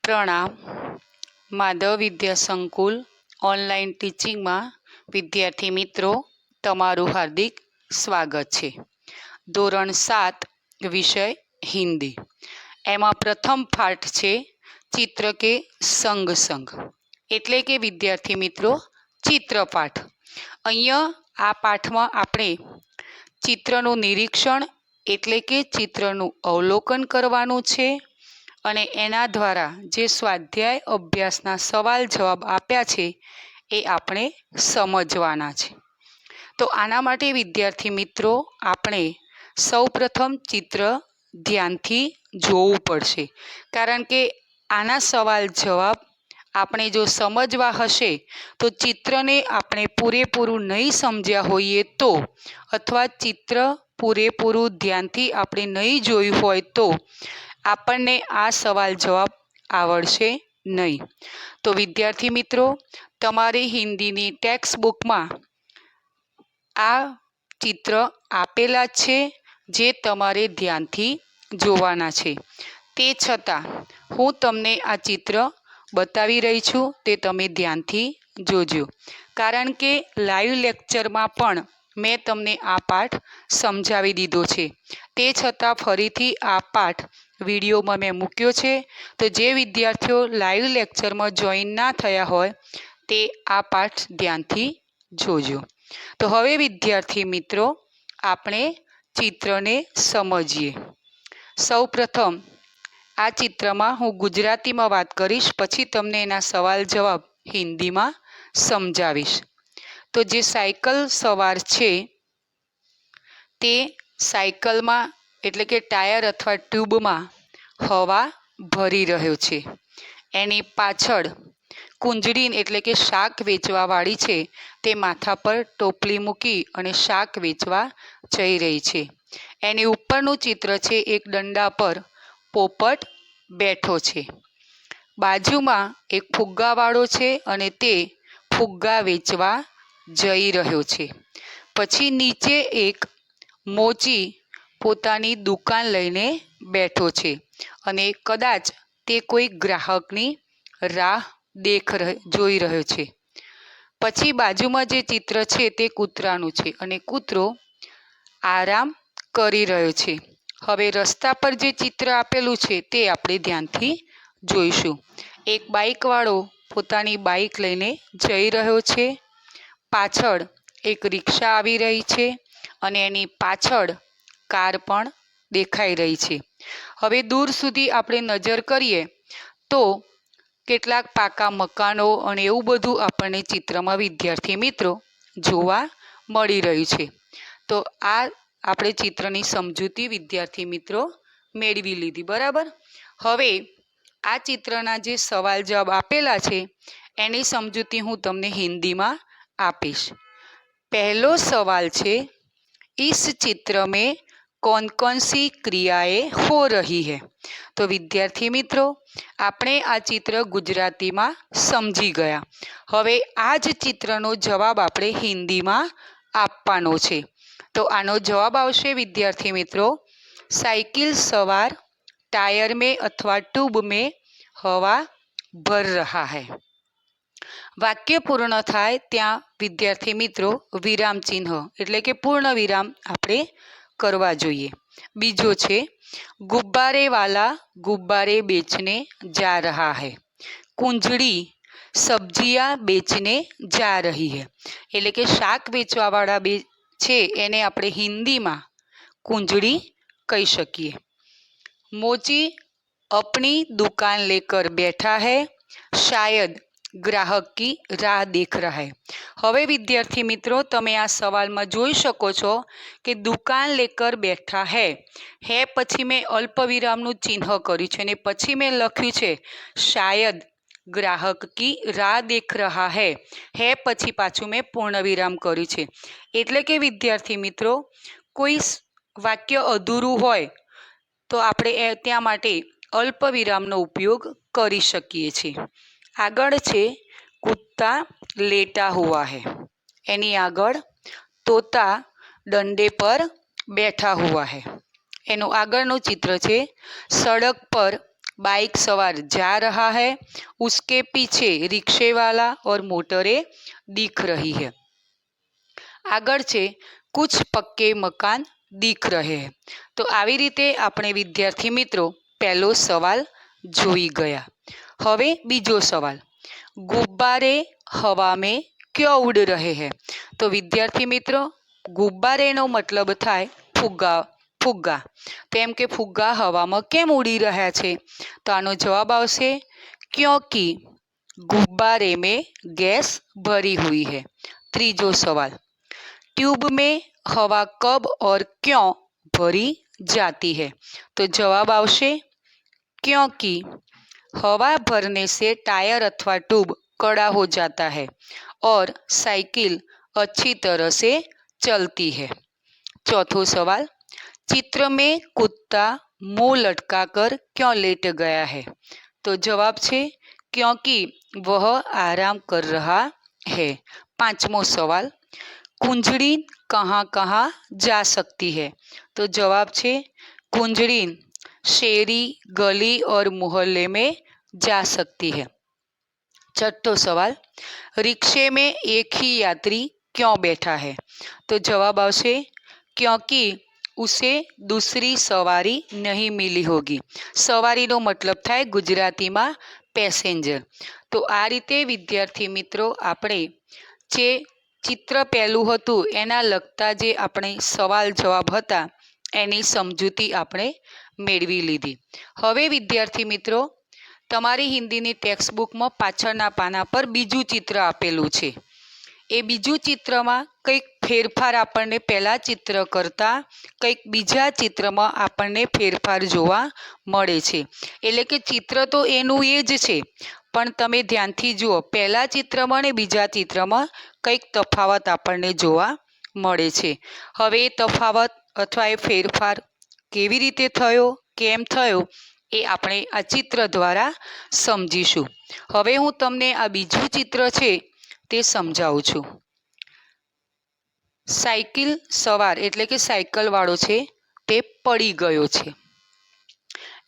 प्रणाम। माधव विद्या संकुल online teaching में विद्यार्थी मित्रों तमारू हार्दिक स्वागत है। धोरण 7 विषय हिंदी एमा प्रथम पाठ है चित्र के संग संग एटले के विद्यार्थी मित्रों चित्रपाठ। अहींया आ पाठ में आपणे चित्रनु निरीक्षण एटले के चित्रनु अवलोकन करवानुं छे અને એના દ્વારા જે સ્વાધ્યાય અભ્યાસના સવાલ જવાબ આપ્યા છે એ આપણે સમજવાના છે। તો આના માટે વિદ્યાર્થી મિત્રો આપણે સૌપ્રથમ ચિત્ર ધ્યાનથી જોવું પડશે, કારણ કે આના સવાલ જવાબ આપણે જો સમજવા હશે તો ચિત્રને આપણે પૂરેપૂરું નહીં સમજ્યા હોઈએ તો, અથવા ચિત્ર પૂરેપૂરું ધ્યાનથી આપણે નહીં જોયું હોય તો આપણને આ સવાલ જવાબ આવડશે નહીં। તો વિદ્યાર્થી મિત્રો તમારી હિન્દીની ટેક્સ્ટ બુકમાં આ ચિત્ર આપેલા છે જે તમારે ધ્યાનથી જોવાના છે। તે છતાં હું તમને આ ચિત્ર બતાવી રહી છું તે તમે ધ્યાનથી જોજો, કારણ કે લાઈવ લેક્ચરમાં પણ મેં તમને આ પાઠ સમજાવી દીધો છે। તે છતાં ફરીથી આ પાઠ વિડીયોમાં મેં મૂક્યો છે, તો જે વિદ્યાર્થીઓ લાઈવ લેક્ચરમાં જોઈન ના થયા હોય તે આ પાઠ ધ્યાનથી જોજો। તો હવે વિદ્યાર્થી મિત્રો આપણે ચિત્રને સમજીએ। સૌપ્રથમ આ ચિત્રમાં હું ગુજરાતીમાં વાત કરીશ, પછી તમને એના સવાલ જવાબ હિન્દીમાં સમજાવીશ। તો જે સાયકલ સવાર છે તે સાયકલમાં એટલે કે ટાયર અથવા ટ્યુબમાં હવા ભરી રહ્યો છે। એની પાછળ કુંજડી એટલે કે શાક વેચવાવાળી છે તે માથા પર ટોપલી મૂકી અને શાક વેચવા જઈ રહી છે। એની ઉપરનું ચિત્ર છે એક દંડા પર પોપટ બેઠો છે। બાજુમાં એક ફુગ્ગાવાળો છે અને તે ફુગ્ગા વેચવા જઈ રહ્યો છે। પછી નીચે એક મોચી પોતાની દુકાન લઈને બેઠો છે અને કદાચ તે કોઈ ગ્રાહકની રાહ જોઈ રહ્યો છે। પછી બાજુમાં જે ચિત્ર છે તે કૂતરાનું છે અને કૂતરો આરામ કરી રહ્યો છે। હવે રસ્તા પર જે ચિત્ર આપેલું છે તે આપણે ધ્યાનથી જોઈશું। એક બાઇકવાળો પોતાની બાઇક લઈને જઈ રહ્યો છે, પાછળ એક રિક્ષા આવી રહી છે અને એની પાછળ કાર પણ દેખાઈ રહી છે। હવે દૂર સુધી આપણે નજર કરીએ તો કેટલાક પાકા મકાનો અને એવું બધું આપણને ચિત્રમાં વિદ્યાર્થી મિત્રો જોવા મળી રહ્યું છે। તો આ આપણે ચિત્રની સમજૂતી વિદ્યાર્થી મિત્રો મેળવી લીધી, બરાબર। હવે આ ચિત્રના જે સવાલ જવાબ આપેલા છે એની સમજૂતી હું તમને હિન્દીમાં આપીશ। પહેલો સવાલ છે, इस चित्र में कौन कौन सी क्रियाएं हो रही है। तो विद्यार्थी मित्रों આપણે આ ચિત્ર ગુજરાતીમાં સમજી ગયા। હવે આ જ ચિત્રનો જવાબ આપણે હિન્દીમાં આપવાનો છે। તો આનો જવાબ આવશે વિદ્યાર્થી મિત્રો, साइकिल सवार टायर में अथवा ट्यूब में हवा भर रहा है। वाक्य पूर्ण थाय त्या विद्यार्थी मित्रों विराम चिन्ह એટલે કે પૂર્ણ વિરામ આપણે કરવા જોઈએ। બીજો છે, गुब्बारे वाला गुब्बारे बेचने जा रहा है। कुंजड़ी सब्जियां बेचने जा रही है। એટલે કે શાક વેચવાવાળા છે એને આપણે હિન્દીમાં कुंजड़ी કહી શકીએ। मोची अपनी दुकान लेकर बैठा है, शायद ग्राहक की राह देख रहा है। હવે વિદ્યાર્થી મિત્રો તમે આ સવાલમાં જોઈ શકો છો કે દુકાન લેકર બેઠા હે પછી મેં અલ્પ વિરામનું ચિહ્ન કર્યું છે અને પછી મેં લખ્યું છે શાયદ ગ્રાહક કી રાહ દેખ રહા હે પછી પાછું મેં પૂર્ણ વિરામ કર્યું છે। એટલે કે વિદ્યાર્થી મિત્રો કોઈ વાક્ય અધૂરું હોય તો આપણે ત્યાં માટે અલ્પ વિરામનો ઉપયોગ કરી શકીએ છીએ। આગળ છે, कुत्ता लेटा हुआ है। એની આગળ તોતા દંડે પર બેઠા હુઆ હે। એનું આગળનું ચિત્ર છે, સડક પર बाइक सवार जा रहा है, उसके पीछे रिक्शे वाला और मोटरें दिख रही है। આગળ છે કુછ પક્કે મકાન દિખ રહે હૈ। તો આવી રીતે આપણે વિદ્યાર્થી મિત્રો પહેલો સવાલ જોઈ ગયા। હવે બીજો સવાલ, ગુબ્બારે હવા મેં ક્यों ઉડ રહે હૈ? તો વિદ્યાર્થી મિત્રો ગુબ્બારેનો મતલબ થાય ફુગ્ગા ફુગ્ગા। તો એમ કે ફુગ્ગા હવામાં કેમ ઉડી રહ્યા છે? તો આનો જવાબ આવશે क्योंकि गुब्बारे में गैस भरी हुई है। ત્રીજો સવાલ, ट्यूब में हवा कब और क्यों भरी जाती है? तो जवाब आवशे क्योंकि हवा भरने से टायर अथवा ट्यूब कड़ा हो जाता है और साइकिल अच्छी तरह से चलती है। चौथो सवाल, चित्र में कुत्ता मुंह लटका कर क्यों लेट गया है? तो जवाब है क्योंकि वह आराम कर रहा है। पांचमो सवाल, कुंजड़ी कहाँ कहाँ जा सकती है? तो जवाब है कुंजड़ी शेरी, गली और मोहल्ले में जा सकती है। छठो सवाल, रिक्शे में एक ही यात्री क्यों बैठा है? तो जवाब आवशे क्योंकि उसे दूसरी सवारी नहीं मिली होगी। सवारीनो मतलब थाय गुजरातीमां पेसेंजर। तो आ रीते विद्यार्थी मित्रों आपणे जे चित्र पहेलुं हतुं एना लगता जे आपणे सवाल जवाब हता एनी समजूती आपणे मेळवी लीधी। हवे विद्यार्थी मित्रों तमारी हिंदीनी टेक्स्टबुकमां पाछळना पाना पर बीजुं चित्र आपेलुं छे। ए बीजुं चित्रमां कंईक फेरफार आपणने पहेला चित्र करता कंईक बीजा चित्रमां आपणने फेरफार जोवा मळे छे। एटले के चित्र तो एनुं ए ज छे पण तमे ध्यानथी जुओ पहेला चित्रमां ने बीजा चित्रमां कंईक तफावत आपणने जोवा मळे छे। हवे ए तफावत अथवा ए फेरफार केवी रीते थयो, केम थयो ए આપણે આ ચિત્ર દ્વારા સમજીશું। હવે હું તમને આ બીજું ચિત્ર છે તે સમજાવું છું। સાયકલ સવાર એટલે કે સાયકલવાળો છે તે પડી ગયો છે।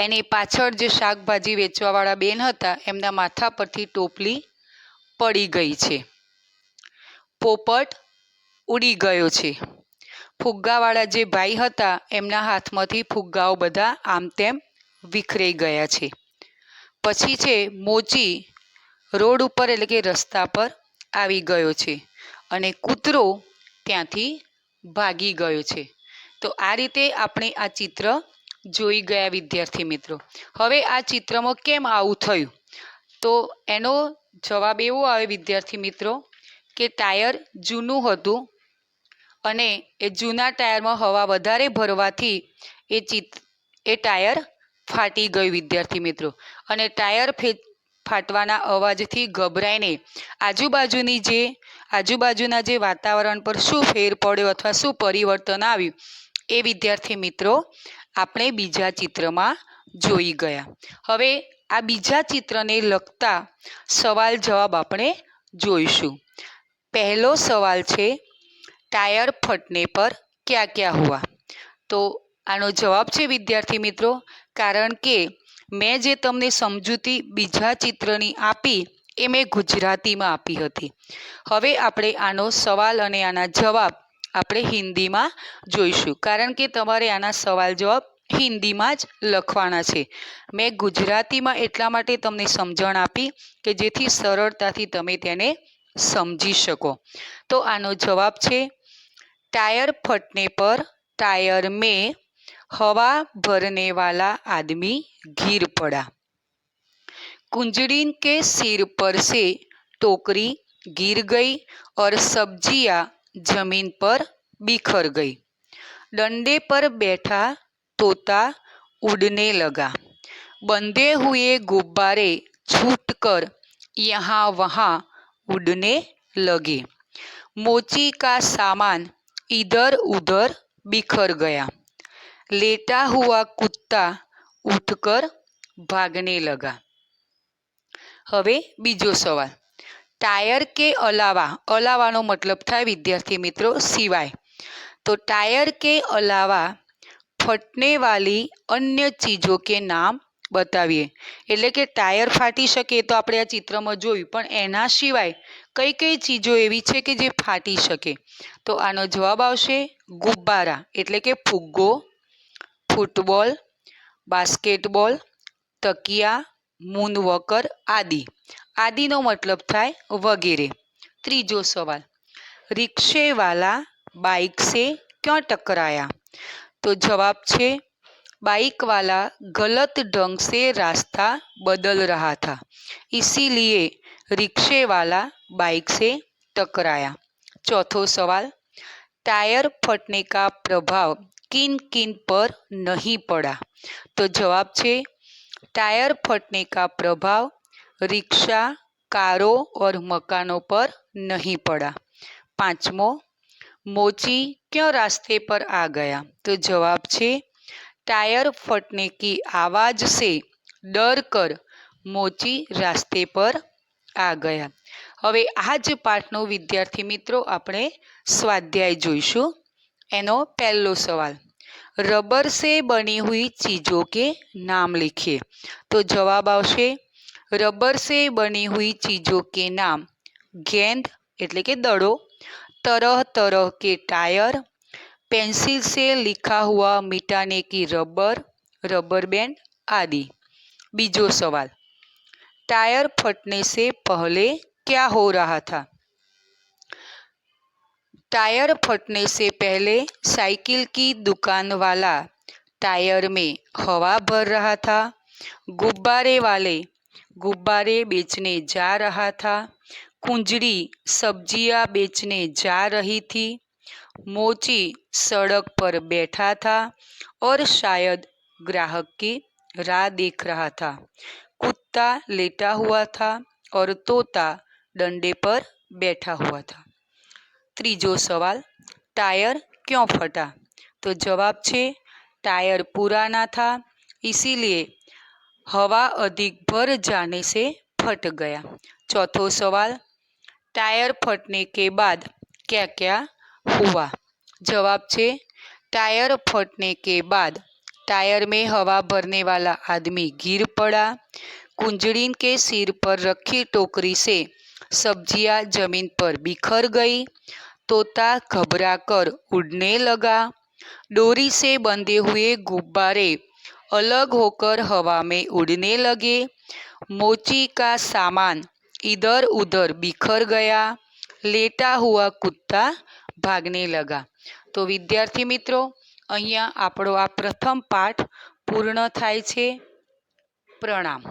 એની પાછળ જે શાકભાજી વેચવાવાળા બેન હતા એમના માથા પરથી ટોપલી પડી ગઈ છે। પોપટ ઉડી ગયો છે। ફુગ્ગાવાળા જે ભાઈ હતા એમના હાથમાંથી ફુગ્ગાઓ બધા આમ તેમ વિખરાઈ ગયા છે। પછી છે મોચી રોડ ઉપર એટલે કે રસ્તા પર આવી ગયો છે અને કૂતરો ત્યાંથી ભાગી ગયો છે। તો આ રીતે આપણે આ ચિત્ર જોઈ ગયા વિદ્યાર્થી મિત્રો। હવે આ ચિત્રમાં કેમ આવું થયું? તો એનો જવાબ એવો આવે વિદ્યાર્થી મિત્રો કે ટાયર જૂનું હતું અને એ જૂના ટાયરમાં હવા વધારે ભરવાથી એ ટાયર ફાટી ગયું વિદ્યાર્થી મિત્રો। અને ટાયર ફાટવાના અવાજથી ગભરાઈને આજુબાજુના જે વાતાવરણ પર શું ફેર પડ્યો અથવા શું પરિવર્તન આવ્યું એ વિદ્યાર્થી મિત્રો આપણે બીજા ચિત્રમાં જોઈ ગયા। હવે આ બીજા ચિત્રને લગતા સવાલ જવાબ આપણે જોઈશું। પહેલો સવાલ છે टायर फटने पर क्या क्या हुआ? तो आनो जवाब है विद्यार्थी मित्रों कारण के मैं जे तमने समजूती बीजा चित्रनी आपी ए मैं गुजराती में आपी हती। हवे आपणे आनो सवाल अने आना जवाब आपणे हिंदी में जोईशुं कारण के तमारे आना सवाल जवाब हिंदी में ज लखवाना छे। मैं गुजराती में एटला माटे तमने समजण आपी के जेथी सरळताथी तमे तेने समझी सको। तो आनो जवाब है टायर फटने पर टायर में हवा भरने वाला आदमी गिर पड़ा। कुंजड़ी के सिर पर से टोकरी गिर गई और सब्जियां जमीन पर बिखर गई। डंडे पर बैठा तोता उड़ने लगा। बंधे हुए गुब्बारे छूटकर यहाँ वहाँ उड़ने लगे। मोची का सामान इधर उधर बिखर गया। लेटा हुआ कुत्ता उठकर भागने लगा। हवे बीजो सवाल, टायर के अलावा, अलावानो मतलब था विद्यार्थी मित्रों सिवाय, तो टायर के अलावा फटने वाली अन्य चीज़ों के नाम બતાવીએ. એટલે કે ટાયર ફાટી શકે તો આપણે આ ચિત્રમાં જોયું, પણ એના સિવાય કઈ કઈ ચીજો એવી છે કે જે ફાટી શકે? તો આનો જવાબ આવશે ગુબ્બારા, એટલે કે ફુગ્ગો, ફૂટબોલ, બાસ્કેટબોલ, તકિયા, મૂનવોકર આદિ. આદિનો મતલબ થાય વગેરે. ત્રીજો સવાલ, रिक्शे वाला बाइक से क्यों टकराया? तो जवाब छे बाइक वाला गलत ढंग से रास्ता बदल रहा था, इसीलिए रिक्शे वाला बाइक से टकराया. चौथो सवाल, टायर फटने का प्रभाव किन किन पर नहीं पड़ा? तो जवाब छे टायर फटने का प्रभाव रिक्शा, कारों और मकानों पर नहीं पड़ा. पांचमो, मोची क्यों रास्ते पर आ गया? तो जवाब छे टायर फटने की आवाज से डर कर मोची रास्ते पर आ गया. હવે આ જ પાઠનો વિદ્યાર્થી મિત્રો આપણે સ્વાધ્યાય જોઈશું. એનો પહેલો સવાલ, રબર से बनी हुई चीज़ों के नाम लिखिए. तो जवाब આવશે रबर से बनी हुई चीज़ों के नाम गेंद એટલે કે દડો, तरह तरह के टायर, पेंसिल से लिखा हुआ मिटाने की रबर, रबर बैंड आदि. बीजो सवाल, टायर फटने से पहले क्या हो रहा था? टायर फटने से पहले साइकिल की दुकान वाला टायर में हवा भर रहा था, गुब्बारे वाले गुब्बारे बेचने जा रहा था, कुंजड़ी सब्जियां बेचने जा रही थी, मोची सड़क पर बैठा था और शायद ग्राहक की राह देख रहा था, कुत्ता लेटा हुआ था और तोता डंडे पर बैठा हुआ था. ત્રીજો સવાલ, टायर क्यों फटा? तो जवाब छे टायर पुराना था, इसीलिए हवा अधिक भर जाने से फट गया. चौथो सवाल, टायर फटने के बाद क्या क्या हुआ? जवाब छे टायर फटने के बाद टायर में हवा भरने वाला आदमी गिर पड़ा, कुंजड़ीन के सिर पर रखी टोकरी से सब्जियां जमीन पर बिखर गई, तोता घबरा कर उड़ने लगा, डोरी से बंधे हुए गुब्बारे अलग होकर हवा में उड़ने लगे, मोची का सामान इधर उधर बिखर गया, लेटा हुआ कुत्ता भागने लगा. तो विद्यार्थी मित्रों, અહીંયા આપણો આ પ્રથમ પાઠ પૂર્ણ થાય છે. પ્રણામ.